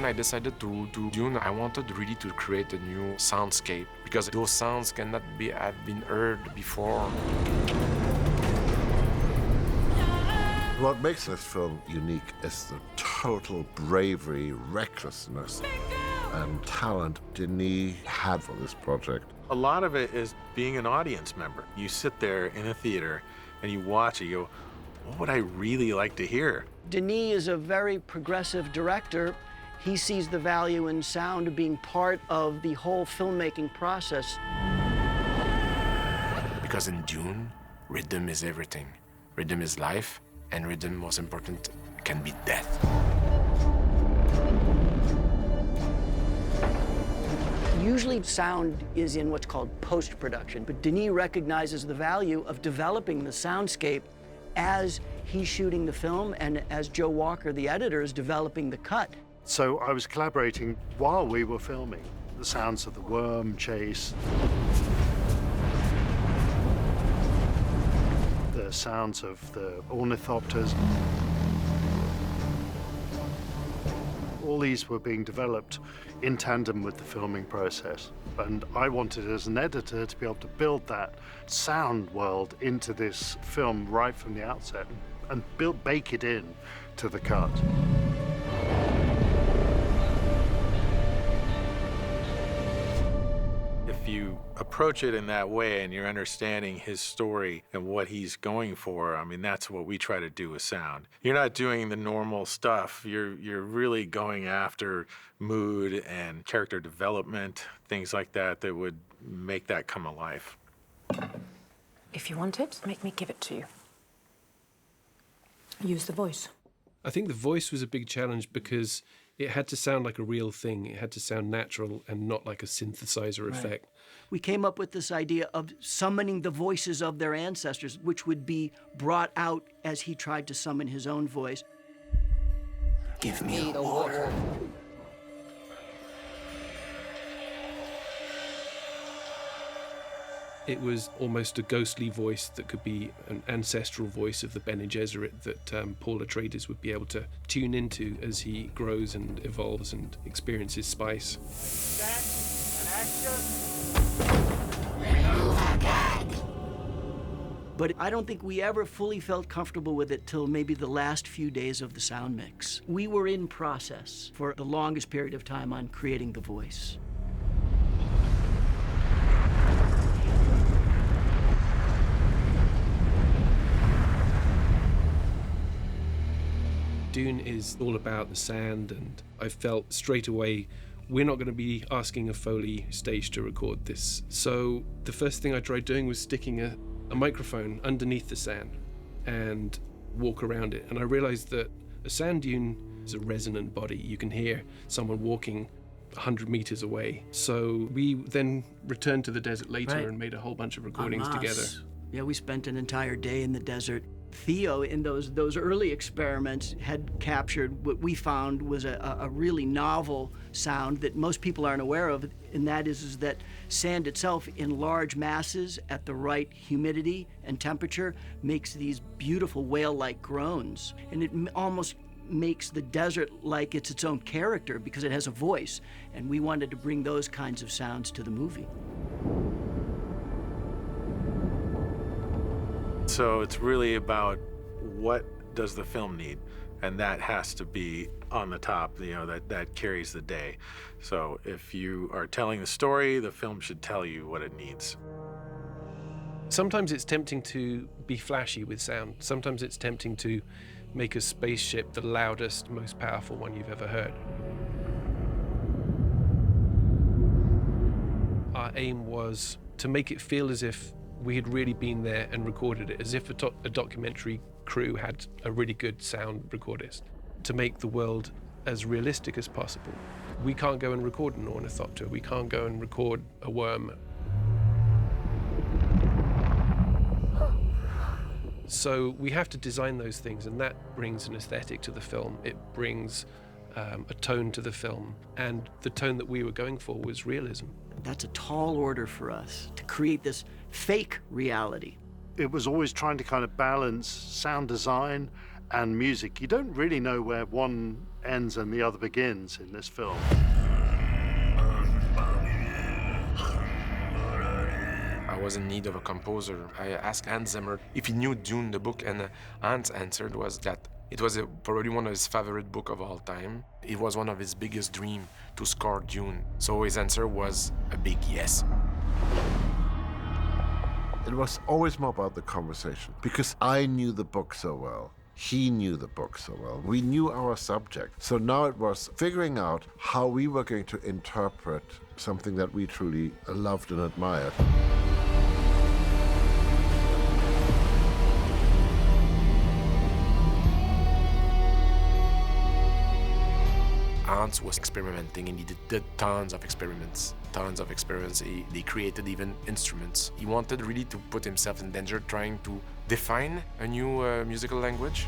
when I decided to do Dune, I wanted really to create a new soundscape because those sounds cannot have been heard before. What makes this film unique is the total bravery, recklessness, and talent Denis had for this project. A lot of it is being an audience member. You sit there in a theater and you watch it, you go, what would I really like to hear? Denis is a very progressive director. He sees the value in sound being part of the whole filmmaking process. Because in Dune, rhythm is everything. Rhythm is life, and rhythm, most important, can be death. Usually sound is in what's called post-production, but Denis recognizes the value of developing the soundscape as he's shooting the film and as Joe Walker, the editor, is developing the cut. So I was collaborating while we were filming. The sounds of the worm chase, the sounds of the ornithopters. All these were being developed in tandem with the filming process. And I wanted, as an editor, to be able to build that sound world into this film right from the outset and bake it in to the cut. If you approach it in that way and you're understanding his story and what he's going for, I mean, that's what we try to do with sound. You're not doing the normal stuff. You're really going after mood and character development, things like that that would make that come alive. If you want it, make me give it to you. Use the voice. I think the voice was a big challenge because it had to sound like a real thing. It had to sound natural and not like a synthesizer effect. We came up with this idea of summoning the voices of their ancestors, which would be brought out as he tried to summon his own voice. Give me the water. It was almost a ghostly voice that could be an ancestral voice of the Bene Gesserit that Paul Atreides would be able to tune into as he grows and evolves and experiences spice. But I don't think we ever fully felt comfortable with it till maybe the last few days of the sound mix. We were in process for the longest period of time on creating the voice. Dune is all about the sand, and I felt straight away we're not going to be asking a Foley stage to record this. So the first thing I tried doing was sticking a microphone underneath the sand and walk around it. And I realized that a sand dune is a resonant body. You can hear someone walking 100 meters away. So we then returned to the desert later and made a whole bunch of recordings together. Yeah, we spent an entire day in the desert. Theo, in those early experiments, had captured what we found was a really novel sound that most people aren't aware of, and that is that sand itself in large masses at the right humidity and temperature makes these beautiful whale-like groans. And it almost makes the desert like it's its own character because it has a voice, and we wanted to bring those kinds of sounds to the movie. So it's really about what does the film need, and that has to be on the top, that carries the day. So if you are telling the story, the film should tell you what it needs. Sometimes it's tempting to be flashy with sound. Sometimes it's tempting to make a spaceship the loudest, most powerful one you've ever heard. Our aim was to make it feel as if we had really been there and recorded it, as if a documentary crew had a really good sound recordist, to make the world as realistic as possible. We can't go and record an ornithopter. We can't go and record a worm. So we have to design those things, and that brings an aesthetic to the film. It brings a tone to the film, and the tone that we were going for was realism. That's a tall order for us, to create this fake reality. It was always trying to kind of balance sound design and music. You don't really know where one ends and the other begins in this film. I was in need of a composer. I asked Hans Zimmer if he knew Dune, the book, and Hans answered was that it was probably one of his favorite books of all time. It was one of his biggest dreams to score Dune. So his answer was a big yes. It was always more about the conversation, because I knew the book so well. He knew the book so well. We knew our subject. So now it was figuring out how we were going to interpret something that we truly loved and admired. Hans was experimenting, and he did tons of experiments. They created even instruments. He wanted really to put himself in danger trying to define a new musical language.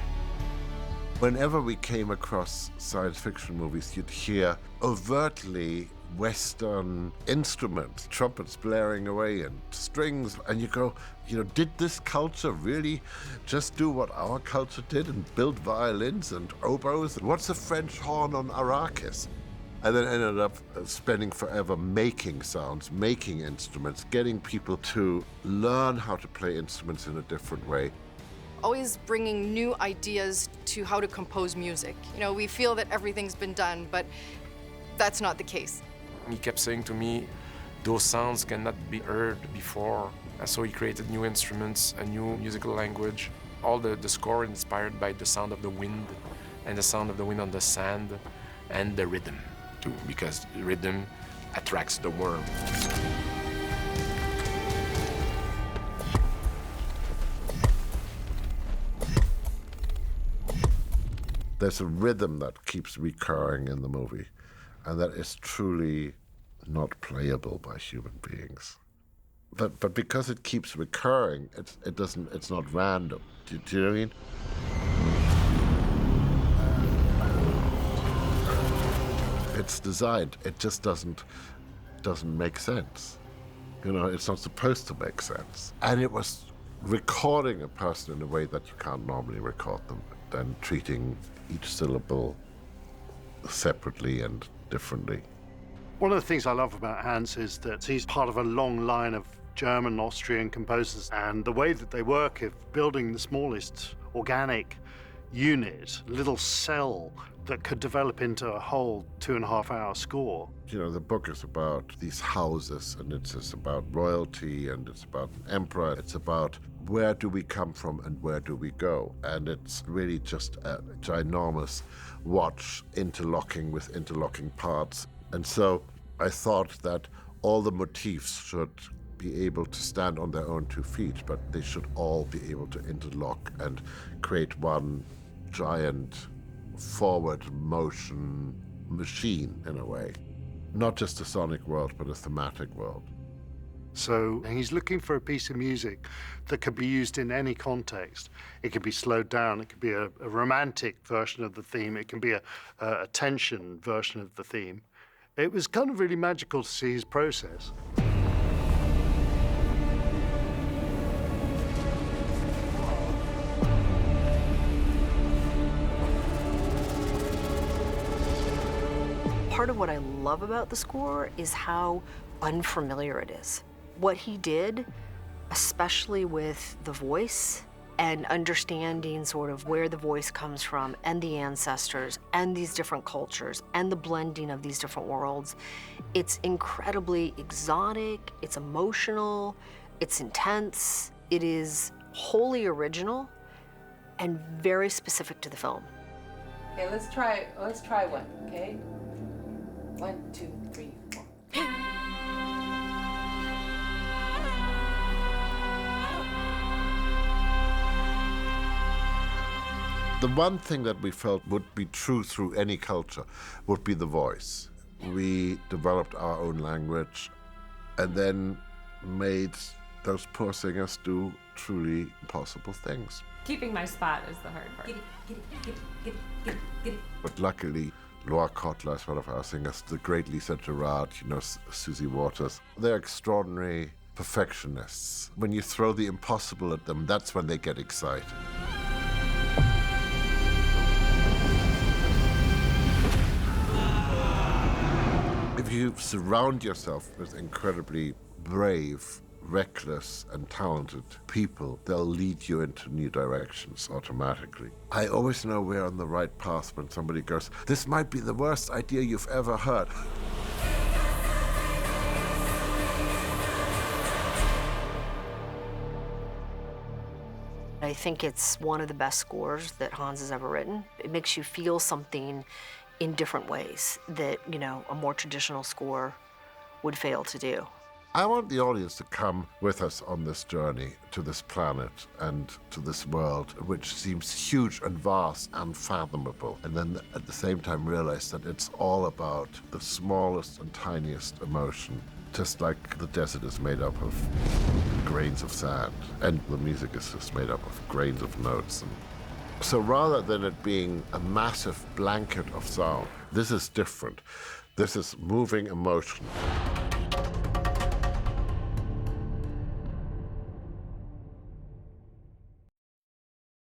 Whenever we came across science fiction movies, you'd hear overtly Western instruments, trumpets blaring away and strings, and you go, did this culture really just do what our culture did and build violins and oboes? What's a French horn on Arrakis? And then ended up spending forever making sounds, making instruments, getting people to learn how to play instruments in a different way. Always bringing new ideas to how to compose music. We feel that everything's been done, but that's not the case. He kept saying to me, those sounds cannot be heard before. And so he created new instruments, a new musical language. All the score inspired by the sound of the wind, and the sound of the wind on the sand, and the rhythm too, because the rhythm attracts the worm. There's a rhythm that keeps recurring in the movie, and that is truly not playable by human beings. But because it keeps recurring, it's not random. Do you know what I mean? It's designed. It just doesn't make sense. It's not supposed to make sense. And it was recording a person in a way that you can't normally record them, and treating each syllable separately and differently. One of the things I love about Hans is that he's part of a long line of German, Austrian composers, and the way that they work of building the smallest organic unit, little cell that could develop into a whole 2.5-hour score. The book is about these houses, and it's about royalty, and it's about an emperor. It's about where do we come from and where do we go? And it's really just a ginormous watch interlocking with interlocking parts. And so I thought that all the motifs should be able to stand on their own 2 feet, but they should all be able to interlock and create one giant forward motion machine in a way. Not just a sonic world, but a thematic world. So he's looking for a piece of music that could be used in any context. It could be slowed down, it could be a romantic version of the theme, it can be a tension version of the theme. It was kind of really magical to see his process. Part of what I love about the score is how unfamiliar it is. What he did, especially with the voice and understanding sort of where the voice comes from and the ancestors and these different cultures and the blending of these different worlds, it's incredibly exotic, it's emotional, it's intense, it is wholly original and very specific to the film. Okay, let's try one, okay? 1, 2, 3, 4. The one thing that we felt would be true through any culture would be the voice. We developed our own language and then made those poor singers do truly impossible things. Keeping my spot is the hard part. But luckily, Laura Kotler is one of our singers, the great Lisa Gerrard, Susie Waters. They're extraordinary perfectionists. When you throw the impossible at them, that's when they get excited. you surround yourself with incredibly brave, reckless, and talented people, they'll lead you into new directions automatically. I always know we're on the right path when somebody goes, "This might be the worst idea you've ever heard." I think it's one of the best scores that Hans has ever written. It makes you feel something in different ways that, you know, a more traditional score would fail to do. I want the audience to come with us on this journey to this planet and to this world, which seems huge and vast and unfathomable, and then at the same time realize that it's all about the smallest and tiniest emotion, just like the desert is made up of grains of sand, and the music is just made up of grains of notes. And so rather than it being a massive blanket of sound, this is different. This is moving emotion.